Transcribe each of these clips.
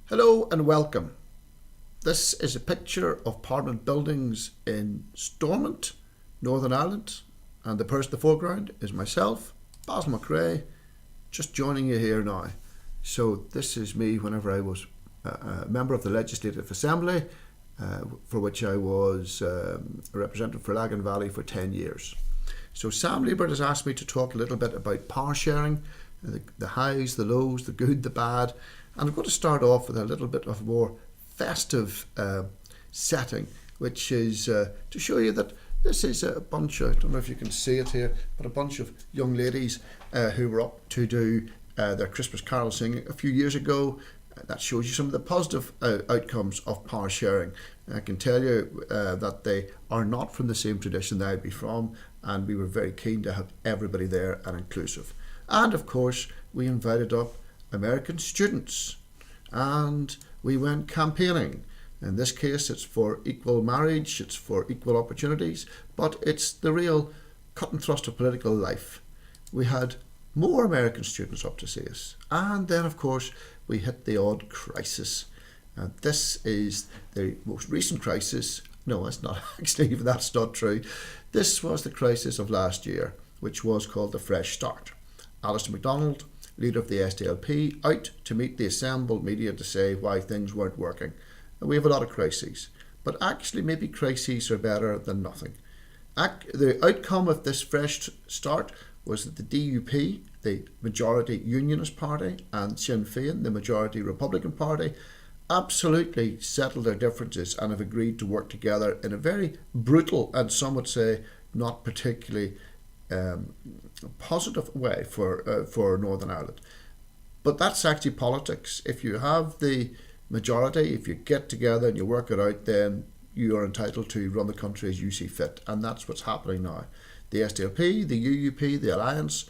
Hello and welcome. This is a picture of Parliament buildings in Stormont, Northern Ireland, and the person in the foreground is myself, Basil McCrea, just joining you here now. So this is me whenever I was a member of the Legislative Assembly, for which I was a representative for Lagan Valley for 10 years. So Sam Liebert has asked me to talk a little bit about power sharing, the highs, the lows, the good, the bad, and I'm going to start off with a little bit of a more festive setting, which is to show you that this is a bunch of, I don't know if you can see it here, but a bunch of young ladies who were up to do their Christmas carol singing a few years ago. That shows you some of the positive outcomes of power sharing. I can tell you that they are not from the same tradition that I'd be from, and we were very keen to have everybody there and inclusive. And of course, we invited up American students and we went campaigning. In this case, it's for equal marriage, it's for equal opportunities, but it's the real cut and thrust of political life. We had more American students up to see us, and then of course we hit the odd crisis. And this is the most recent crisis. No, it's not actually, even that's not true. This was the crisis of last year, which was called the Fresh Start. Alistair MacDonald, leader of the SDLP, out to meet the assembled media to say why things weren't working. And we have a lot of crises, but actually maybe crises are better than nothing. The outcome of this Fresh Start was that the DUP, the majority Unionist Party, and Sinn Féin, the majority Republican Party, absolutely settled their differences and have agreed to work together in a very brutal and some would say not particularly positive way for Northern Ireland. But that's actually politics. If you have the majority, if you get together and you work it out, then you are entitled to run the country as you see fit. And that's what's happening now. The SDLP, the UUP, the Alliance,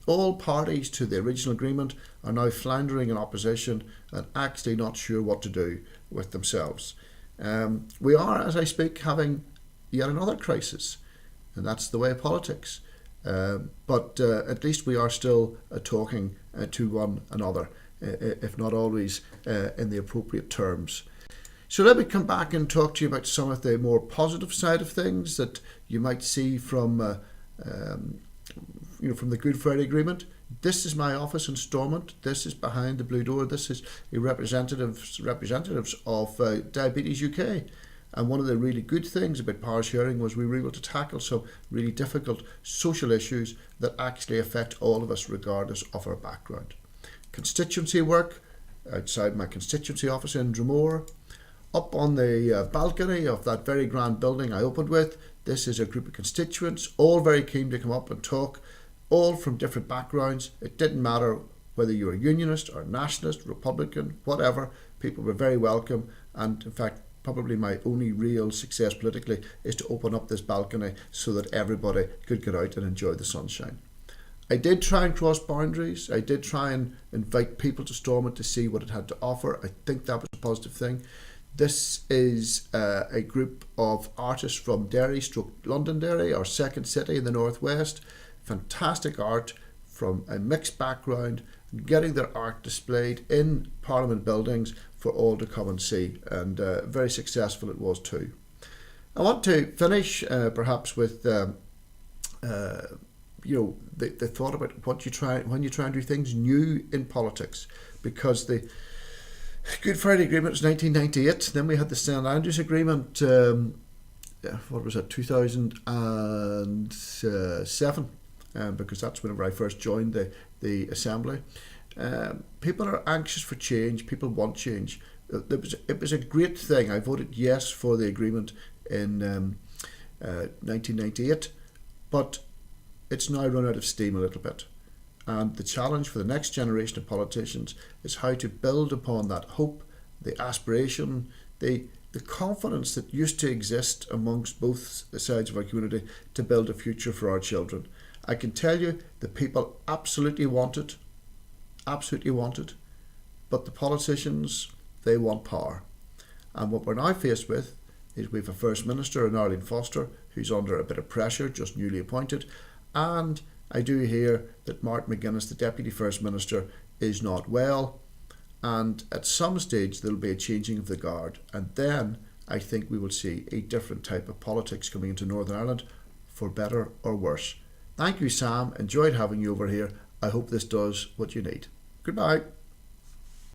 all parties to the original agreement are now floundering in opposition and actually not sure what to do with themselves. We are, as I speak, having yet another crisis, and that's the way of politics. But at least we are still talking to one another, if not always in the appropriate terms. So let me come back and talk to you about some of the more positive side of things that you might see from from the Good Friday Agreement. This is my office in Stormont. This is behind the blue door. This is a representatives of Diabetes UK. And one of the really good things about power sharing was we were able to tackle some really difficult social issues that actually affect all of us regardless of our background. Constituency work outside my constituency office in Dromore. Up on the balcony of that very grand building I opened with, this is a group of constituents, all very keen to come up and talk, all from different backgrounds. It didn't matter whether you were Unionist or Nationalist, Republican, whatever. People were very welcome, and in fact, probably my only real success politically is to open up this balcony so that everybody could get out and enjoy the sunshine. I did try and cross boundaries. I did try and invite people to Stormont to see what it had to offer. I think that was a positive thing. This is a group of artists from Derry, Londonderry, our second city in the northwest. Fantastic art from a mixed background, getting their art displayed in Parliament buildings for all to come and see, and very successful it was too. I want to finish perhaps with the thought about when you try and do things new in politics, because the Good Friday Agreement was 1998. Then we had the St Andrews Agreement. 2007? Because that's whenever I first joined the Assembly. People are anxious for change. People want change. It was a great thing. I voted yes for the agreement in 1998, but it's now run out of steam a little bit. And the challenge for the next generation of politicians is how to build upon that hope, the aspiration, the confidence that used to exist amongst both sides of our community to build a future for our children. I can tell you the people absolutely want it, but the politicians, they want power. And what we're now faced with is we have a First Minister in Arlene Foster who's under a bit of pressure, just newly appointed, and I do hear that Martin McGuinness, the Deputy First Minister, is not well, and at some stage there'll be a changing of the guard, and then I think we will see a different type of politics coming into Northern Ireland, for better or worse. Thank you, Sam. Enjoyed having you over here. I hope this does what you need. Goodbye.